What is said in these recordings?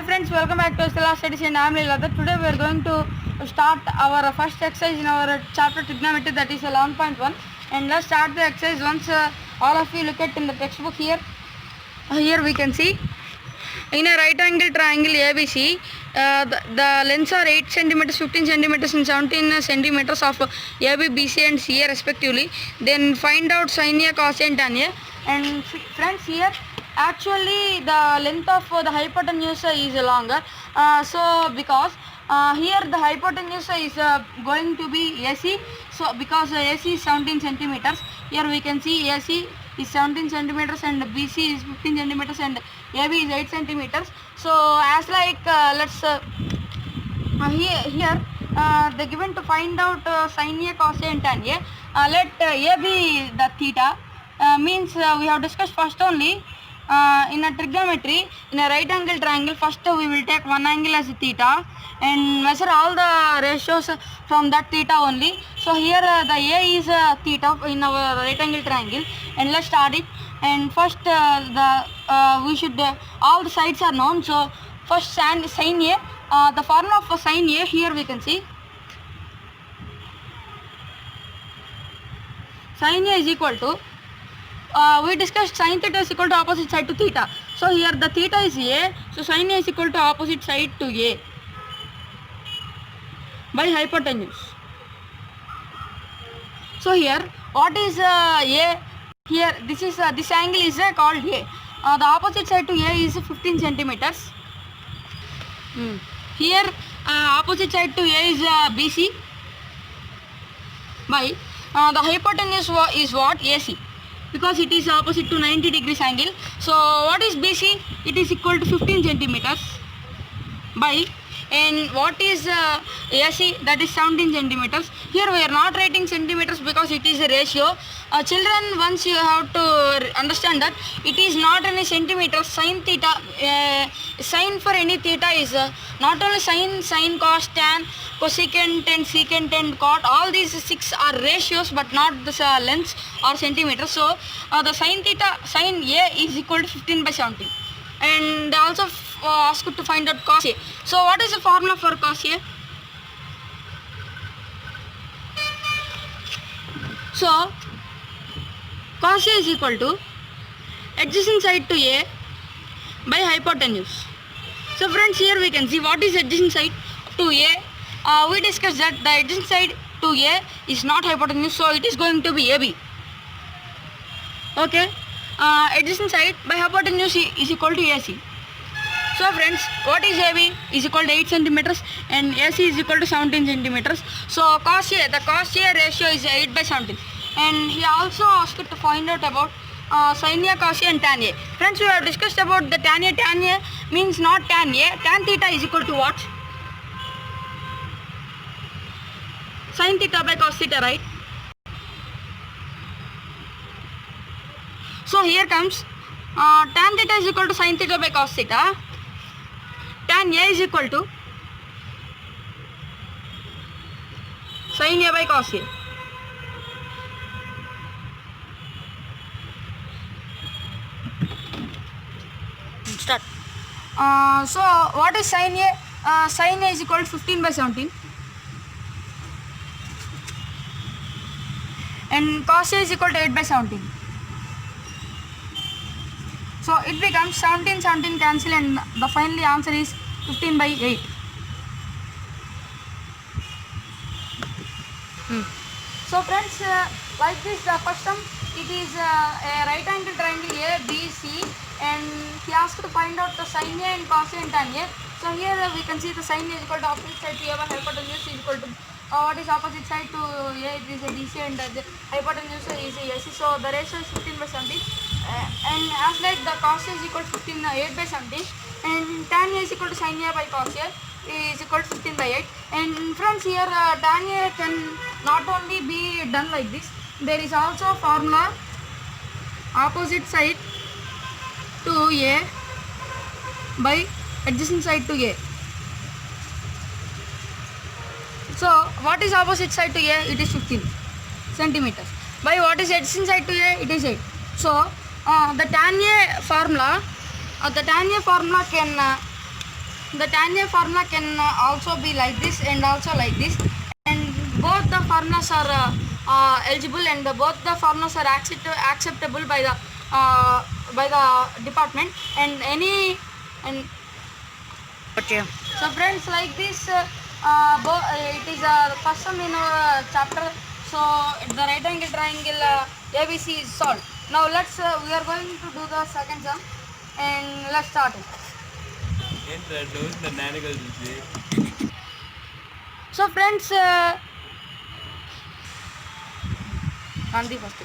friends, welcome back to Stella Studies and I am Leela. Today we are going to start our first exercise in our chapter trigonometry, that is 11.1, and let's start the exercise once all of you look at in the textbook here. Here we can see in a right angle triangle ABC, the lengths are 8 centimeters, 15 centimeters and 17 centimeters of AB, BC and CA respectively. Then find out sin A, cos A and tan A. And friends, here actually the length of the hypotenuse is longer, so because here the hypotenuse is going to be AC, so because AC is 17 centimeters, here we can see AC is 17 centimeters and BC is 15 centimeters and AB is 8 centimeters. So as like let's here they given to find out sin A, cos A and tan A. Let A be the theta, means we have discussed first only in a trigonometry, in a right angle triangle, first we will take one angle as theta and measure all the ratios from that theta only. So here the A is theta in our right angle triangle, and let's start it. And first we should all the sides are known. So first sin A, the formula for sin A, here we can see sin A is equal to we discussed sin theta is equal to opposite side to theta. So here the theta is A, so sin A is equal to opposite side to A by hypotenuse. So here what is A? Here this is this angle is called A. The opposite side to A is 15 centimeters. Here opposite side to A is BC by the hypotenuse is what? AC, because it is opposite to 90 degrees angle. So what is BC? It is equal to 15 centimeters by, and what is AC? That is 17 centimeters. Here we are not writing centimeters because it is a ratio. Children, once you have to understand that it is not any centimeters. Sin theta, sin for any theta is not only sin, cos, tan, cosecant and secant and cot. All these 6 are ratios but not the lengths or centimeters. So the sin theta, sin A is equal to 15 by 17. And they also asked to find out cos A. So what is the formula for cos A? So cos A is equal to adjacent side to A by hypotenuse. So friends, here we can see what is adjacent side to A. We discussed that the adjacent side to A is not hypotenuse, so it is going to be AB. Okay, adjacent side by hypotenuse is equal to AC. So friends, what is AB? Is equal to 8 centimeters and AC is equal to 17 centimeters. So cos A, the cos A ratio is 8 by 17. And he also asked to find out about sin A, cos A and tan A. Friends, we have discussed about the tan A. Tan A means not tan A. Tan theta is equal to what? Sin theta by cos theta, right? So here comes tan theta is equal to sin theta by cos theta. Tan A is equal to sin A by cos A. Start. So what is sin A? Sin A is equal to 15 by 17 and cos A is equal to 8 by 17. So it becomes 17 cancel and the final answer is 15 by 8. So friends, like this the question, it is a right angle triangle ABC and he asked to find out the sin A and cos A and tan A. So here we can see the sin A is equal to opposite side to A by hypotenuse is equal to what is opposite side to A? It is a DC and the hypotenuse is a AC. So the ratio is 15 by 17. And as like the cos A is equal to 15 8 by 17 and tan A is equal to sin A by cos A is equal to 15 by 8. And friends, here tan A can not only be done like this, there is also a formula opposite side to A by adjacent side to A. So what is opposite side to A? It is 15 centimeters. By what is adjacent side to A? It is 8. So the tan A formula can the tan A formula can also be like this and also like this, and both the formulas are eligible, and both the formulas are acceptable by the department, and any and Okay. so friends, like this it is the first sum in our chapter. So the right angle triangle ABC is solved. Now let's we are going to do the second sum, and let's start it. So friends, Nandi first.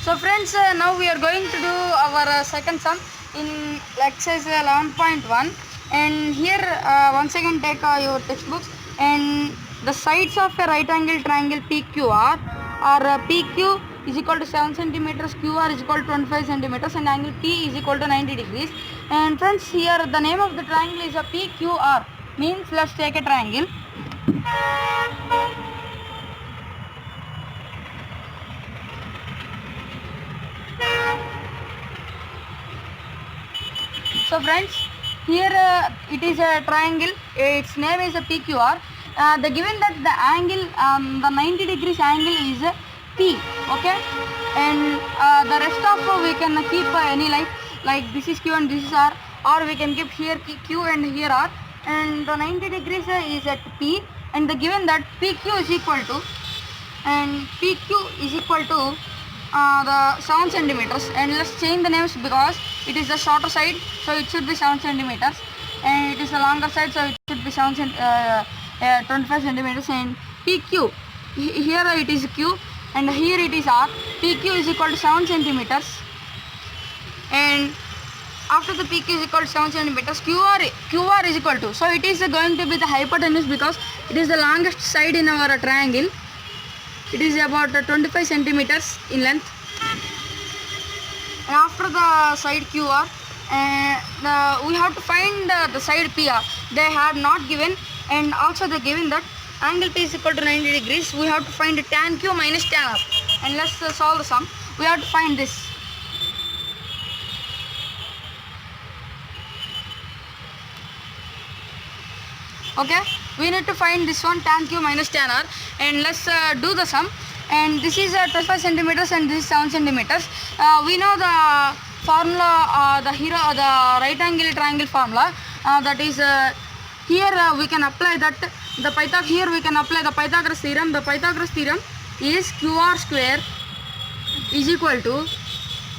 So friends, now we are going to do our second sum in exercise 11.1, and here once again take your textbooks, and the sides of a right angle triangle PQR are PQ is equal to 7 centimeters, QR is equal to 25 centimeters, and angle P is equal to 90 degrees. And friends, here the name of the triangle is a PQR, means let's take a triangle. So friends, here it is a triangle, its name is a PQR. The given that the angle, the 90 degrees angle is P, okay, and the rest of we can keep any like this is Q and this is R, or we can keep here Q and here R, and the 90 degrees is at P, and the given that PQ is equal to, and PQ is equal to the 7 centimeters, and let's change the names because it is the shorter side, so it should be 7 centimeters, and it is the longer side, so it should be 25 centimeters, and PQ, here it is Q and here it is R. PQ is equal to 7 centimeters, and after the PQ is equal to 7 centimeters, QR is equal to, so it is going to be the hypotenuse because it is the longest side in our triangle. It is about 25 centimeters in length, and after the side QR, we have to find the side PR. They have not given, and also they given that angle P is equal to 90 degrees. We have to find tan Q minus tan R, and let's solve the sum. We have to find this. Okay, we need to find this one, tan Q minus tan R, and let's do the sum. And this is 25 centimeters and this is 7 centimeters. We know the formula, the right angle triangle formula, that is here we can apply that here we can apply the Pythagoras theorem. The Pythagoras theorem is QR square is equal to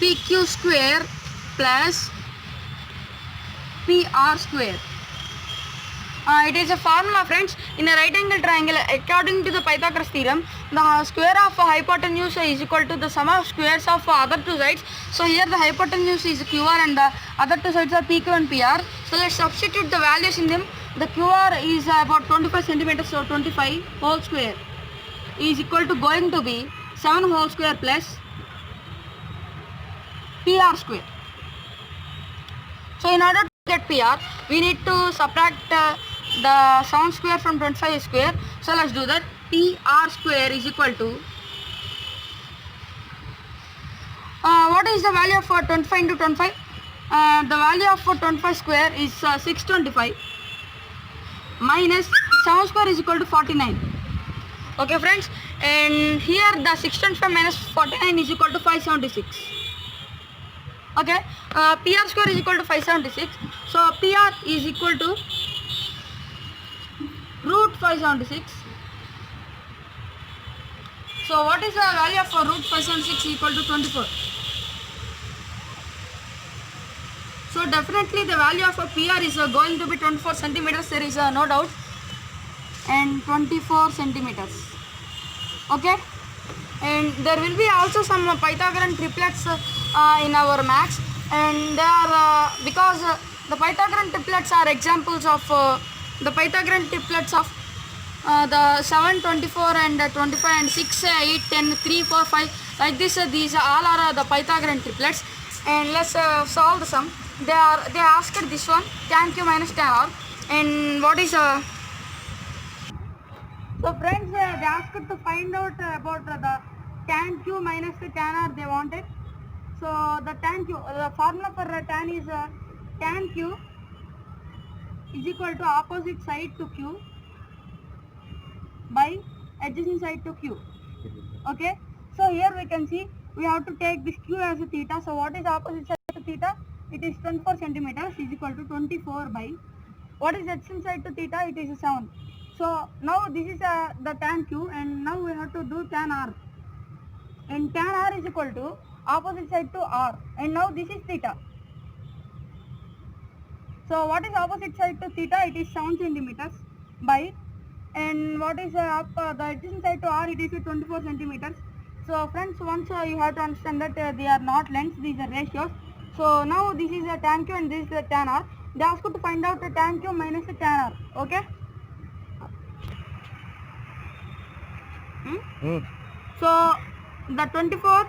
PQ square plus PR square. It is a formula, friends. In a right angle triangle, according to the Pythagoras theorem, the square of hypotenuse is equal to the sum of squares of other two sides. So here the hypotenuse is QR and the other two sides are PQ and PR. So let's substitute the values in them. The QR is about 25 centimeters, so 25 whole square is equal to going to be 7 whole square plus PR square. So in order to get PR, we need to subtract the 7 square from 25 square. So let's do that. PR square is equal to, what is the value of 25 into 25? The value of 25 square is 625 minus 7 square is equal to 49. Okay friends, and here the 625 minus 49 is equal to 576. Okay, PR square is equal to 576. So PR is equal to root 576. So what is the value of root 576 equal to 24? So definitely the value of a PR is going to be 24 centimeters. There is no doubt, and 24 centimeters. Okay, and there will be also some Pythagorean triplets in our maths, and they are because the Pythagorean triplets are examples of the Pythagorean triplets of the 7, 24 and 25 and 6, 8, 10, 3, 4, 5 like this. These all are the Pythagorean triplets, and let's solve the sum. They asked this one, tan Q minus tan R, and what is so friends, they asked to find out about the tan Q minus tan R they wanted. So the tan Q, the formula for tan is tan Q is equal to opposite side to Q by adjacent side to Q. Okay, so here we can see we have to take this Q as a theta. So what is opposite side to theta? It is 24 centimeters is equal to 24 by, what is adjacent side to theta? It is 7. So now this is the tan Q, and now we have to do tan R, and tan R is equal to opposite side to R, and now this is theta. So what is opposite side to theta? It is 7 centimeters by, and what is the adjacent side to R? It is 24 centimeters. So friends, once you have to understand that they are not lengths, these are ratios. So now this is a tan Q and this is the tan R. They ask you to find out the tan Q minus the tan R. Okay. So the 24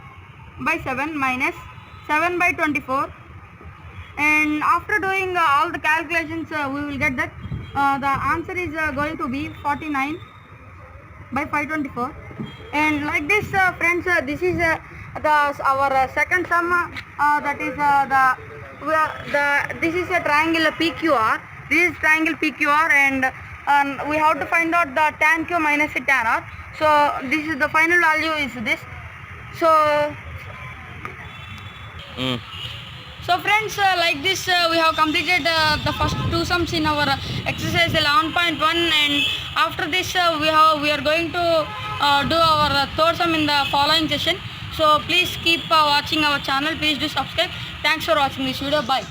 by 7 minus 7 by 24, and after doing all the calculations we will get that the answer is going to be 49 by 524. And like this friends, this is our second sum, that is this is a triangle PQR. This is triangle PQR, and we have to find out the tan Q minus the tan R. So this is the final value is this. So So friends, like this we have completed the first two sums in our exercise 11.1, and after this we are going to do our third sum in the following session. So please keep watching our channel. Please do subscribe. Thanks for watching this video. Bye.